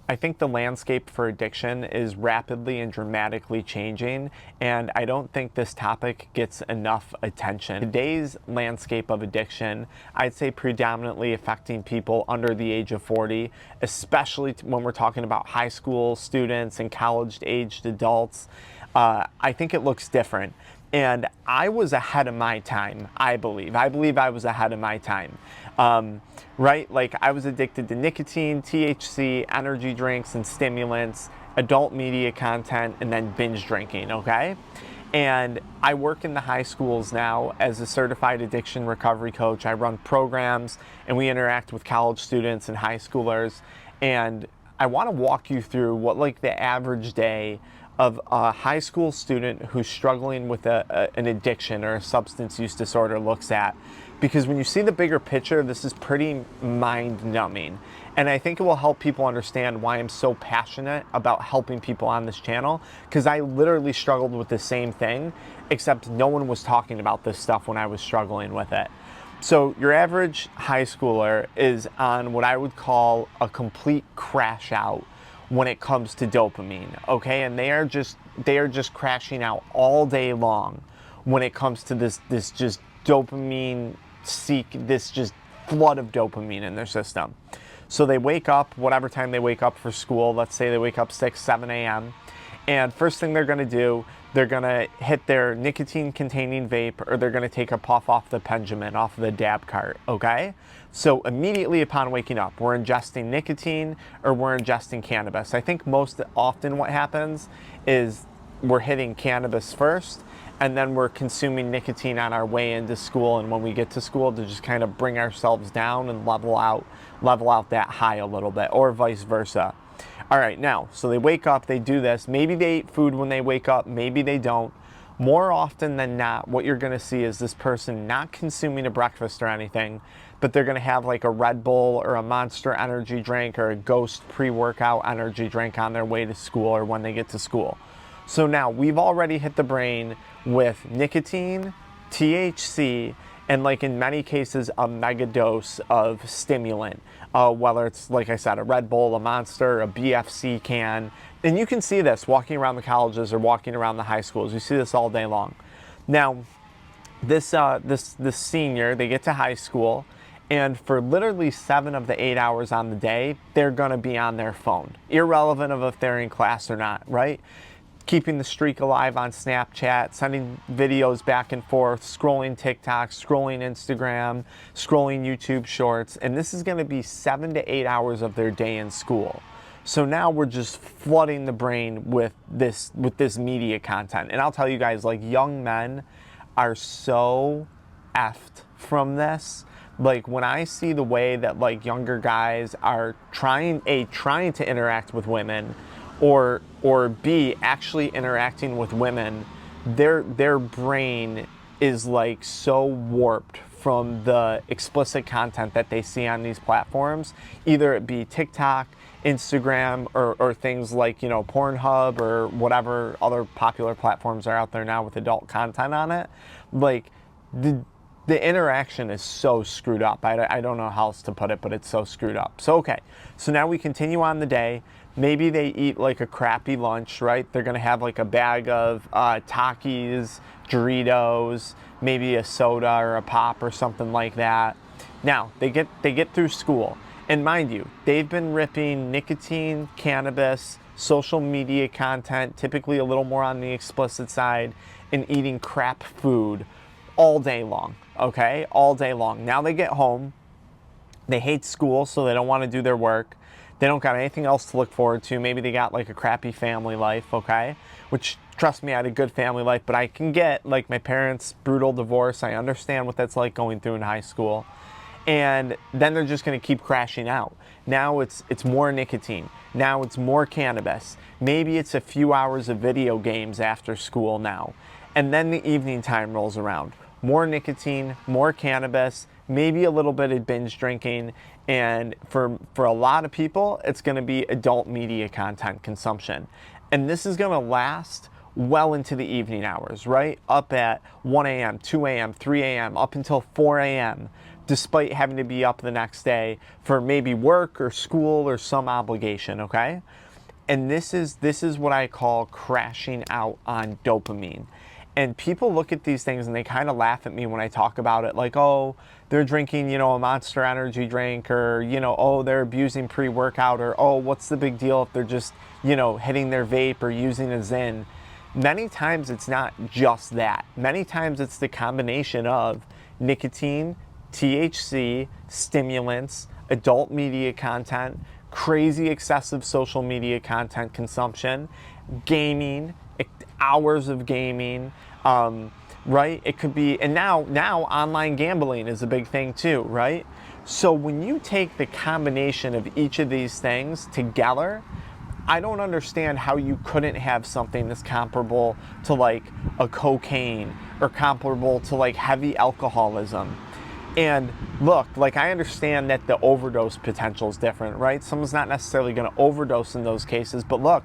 I think the landscape for addiction is rapidly and dramatically changing, and I don't think this topic gets enough attention. Today's landscape of addiction, I'd say predominantly affecting people under the age of 40, especially when we're talking about high school students and college-aged adults. I think it looks different. And I was ahead of my time, I believe. I believe I was ahead of my time. Right? Like, I was addicted to nicotine, THC, energy drinks, and stimulants, adult media content, and then binge drinking, okay? And I work in the high schools now as a certified addiction recovery coach. I run programs, and we interact with college students and high schoolers. And I want to walk you through what, like, the average day of a high school student who's struggling with an addiction or a substance use disorder looks at. Because when you see the bigger picture, this is pretty mind-numbing. And I think it will help people understand why I'm so passionate about helping people on this channel, because I literally struggled with the same thing, except no one was talking about this stuff when I was struggling with it. So your average high schooler is on what I would call a complete crash out when it comes to dopamine, okay? And they are just crashing out all day long when it comes to this just dopamine this just flood of dopamine in their system. So they wake up, whatever time they wake up for school, let's say they wake up 6, 7 a.m. And first thing they're gonna do, they're gonna hit their nicotine containing vape, or they're gonna take a puff off the Benjamin, off the dab cart, okay? So immediately upon waking up, we're ingesting nicotine or we're ingesting cannabis. I think most often what happens is we're hitting cannabis first, and then we're consuming nicotine on our way into school, and when we get to school, to just kind of bring ourselves down and level out that high a little bit, or vice versa. All right, now, so they wake up, they do this. Maybe they eat food when they wake up, maybe they don't. More often than not, what you're gonna see is this person not consuming a breakfast or anything, but they're gonna have like a Red Bull or a Monster energy drink or a Ghost pre-workout energy drink on their way to school or when they get to school. So now we've already hit the brain with nicotine, THC, and, like, in many cases, a mega dose of stimulant, whether it's, like I said, a Red Bull, a Monster, a BFC can. And you can see this walking around the colleges or walking around the high schools. You see this all day long. Now, this senior, they get to high school, and for literally 7 of the 8 hours on the day, they're gonna be on their phone, irrelevant of if they're in class or not, right? Keeping the streak alive on Snapchat, sending videos back and forth, scrolling TikTok, scrolling Instagram, scrolling YouTube Shorts, and this is going to be 7 to 8 hours of their day in school. So now we're just flooding the brain with this media content. And I'll tell you guys, like, young men are so effed from this. Like, when I see the way that, like, younger guys are trying to interact with women, or B, actually interacting with women, their brain is, like, so warped from the explicit content that they see on these platforms, either it be TikTok, Instagram, or things like, you know, Pornhub or whatever other popular platforms are out there now with adult content on it. Like, the interaction is so screwed up. I don't know how else to put it, but it's so screwed up. So, okay, so now we continue on the day. Maybe they eat, like, a crappy lunch, right? They're gonna have, like, a bag of Takis, Doritos, maybe a soda or a pop or something like that. Now, they get through school. And mind you, they've been ripping nicotine, cannabis, social media content, typically a little more on the explicit side, and eating crap food all day long, okay? All day long. Now they get home, they hate school, so they don't want to do their work. They don't got anything else to look forward to. Maybe they got, like, a crappy family life, okay? Which, trust me, I had a good family life, but I can get, like, my parents' brutal divorce. I understand what that's like going through in high school. And then they're just going to keep crashing out. Now it's more nicotine. Now it's more cannabis. Maybe it's a few hours of video games after school now. And then the evening time rolls around. More nicotine, more cannabis, maybe a little bit of binge drinking, and for a lot of people, it's going to be adult media content consumption. And this is going to last well into the evening hours, right? Up at 1 a.m., 2 a.m., 3 a.m., up until 4 a.m. despite having to be up the next day for maybe work or school or some obligation, okay? And this is what I call crashing out on dopamine. And people look at these things and they kind of laugh at me when I talk about it, like, oh, they're drinking, you know, a Monster Energy drink, or, you know, oh, they're abusing pre-workout, or, oh, what's the big deal if they're just, you know, hitting their vape or using a Zyn. Many times it's not just that. Many times it's the combination of nicotine, THC, stimulants, adult media content, crazy excessive social media content consumption, gaming, hours of gaming, right? It could be, and now online gambling is a big thing too, right? So when you take the combination of each of these things together, I don't understand how you couldn't have something that's comparable to like a cocaine or comparable to like heavy alcoholism. And look, like, I understand that the overdose potential is different, right? Someone's not necessarily going to overdose in those cases, but look,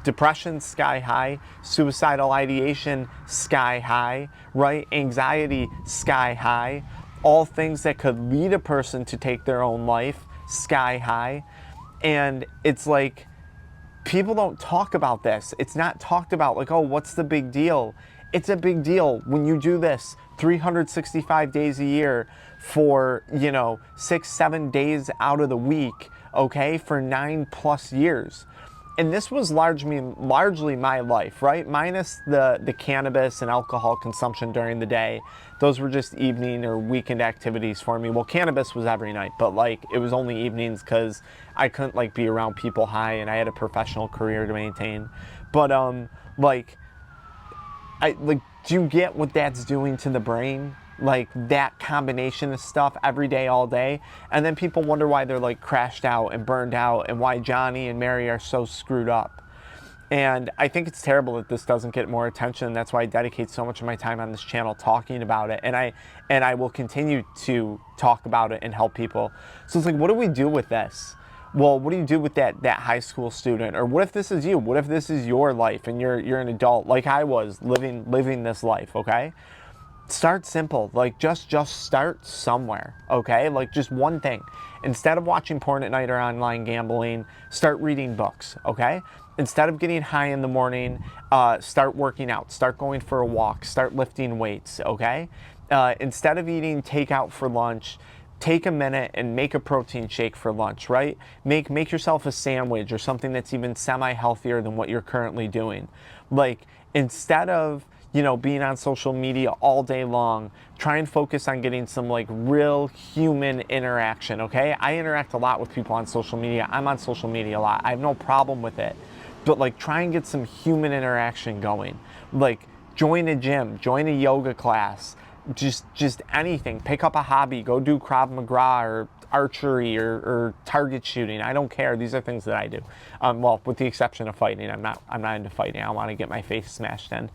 depression, sky high, suicidal ideation, sky high, right? Anxiety, sky high, all things that could lead a person to take their own life, sky high. And it's like, people don't talk about this. It's not talked about, like, oh, what's the big deal? It's a big deal when you do this 365 days a year for, you know, 6-7 days out of the week, okay, for 9+ years. And this was largely my life, right? Minus the cannabis and alcohol consumption during the day. Those were just evening or weekend activities for me. Well, cannabis was every night, but like, it was only evenings because I couldn't like be around people high, and I had a professional career to maintain. But do you get what that's doing to the brain? Like, that combination of stuff every day, all day. And then people wonder why they're like crashed out and burned out, and why Johnny and Mary are so screwed up. And I think it's terrible that this doesn't get more attention. That's why I dedicate so much of my time on this channel talking about it. And I will continue to talk about it and help people. So it's like, what do we do with this? Well, what do you do with that high school student? Or what if this is you? What if this is your life and you're an adult like I was, living this life, okay? Start simple. Like, just start somewhere, okay? Like, just one thing. Instead of watching porn at night or online gambling, start reading books, okay? Instead of getting high in the morning, start working out. Start going for a walk. Start lifting weights, okay? Instead of eating takeout for lunch, take a minute and make a protein shake for lunch, right? Make yourself a sandwich or something that's even semi-healthier than what you're currently doing. Like, instead of, you know, being on social media all day long, try and focus on getting some like real human interaction, okay? I interact a lot with people on social media. I'm on social media a lot. I have no problem with it. But like, try and get some human interaction going. Like, join a gym, join a yoga class, just anything. Pick up a hobby, go do Krav Maga or archery or target shooting. I don't care. These are things that I do. Well, with the exception of fighting. I'm not into fighting. I want to get my face smashed in.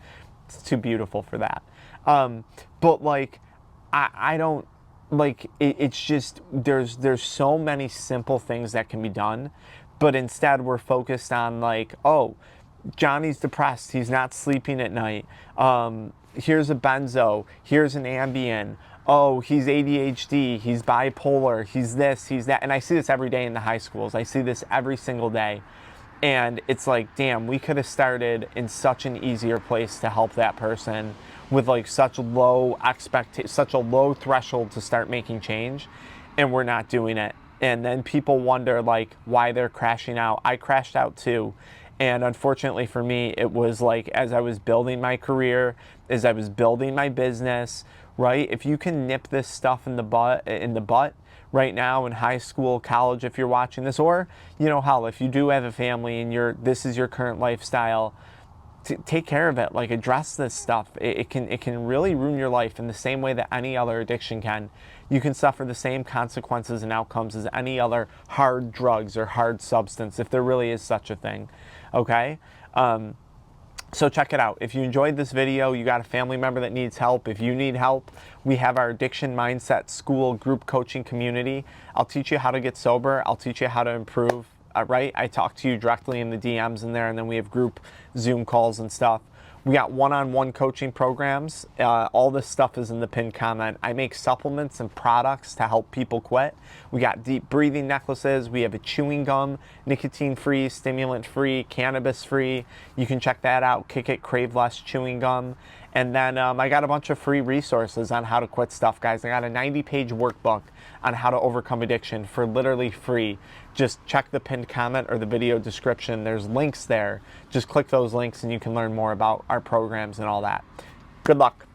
It's too beautiful for that. But like, I don't, like, it's just, there's so many simple things that can be done, but instead we're focused on like, oh, Johnny's depressed, he's not sleeping at night, here's a benzo, here's an Ambien, oh, he's ADHD, he's bipolar, he's this, he's that. And I see this every day in the high schools. I see this every single day. And it's like, damn, we could have started in such an easier place to help that person with like such a low threshold to start making change, and we're not doing it. And then people wonder like why they're crashing out. I crashed out too. And unfortunately for me, it was like, as I was building my career, as I was building my business, right? If you can nip this stuff in the butt right now in high school, college, if you're watching this, or, you know, hell, if you do have a family and this is your current lifestyle, take care of it. Like, address this stuff. It can really ruin your life in the same way that any other addiction can. You can suffer the same consequences and outcomes as any other hard drugs or hard substance, if there really is such a thing, okay? So check it out. If you enjoyed this video, you got a family member that needs help, if you need help, we have our Addiction Mindset School group coaching community. I'll teach you how to get sober. I'll teach you how to improve, right? I talk to you directly in the DMs in there, and then we have group Zoom calls and stuff. We got one-on-one coaching programs. All this stuff is in the pinned comment. I make supplements and products to help people quit. We got deep breathing necklaces. We have a chewing gum, nicotine-free, stimulant-free, cannabis-free. You can check that out. Kick It, Crave Less chewing gum. And then I got a bunch of free resources on how to quit stuff, guys. I got a 90-page workbook on how to overcome addiction for literally free. Just check the pinned comment or the video description. There's links there. Just click those links and you can learn more about our programs and all that. Good luck.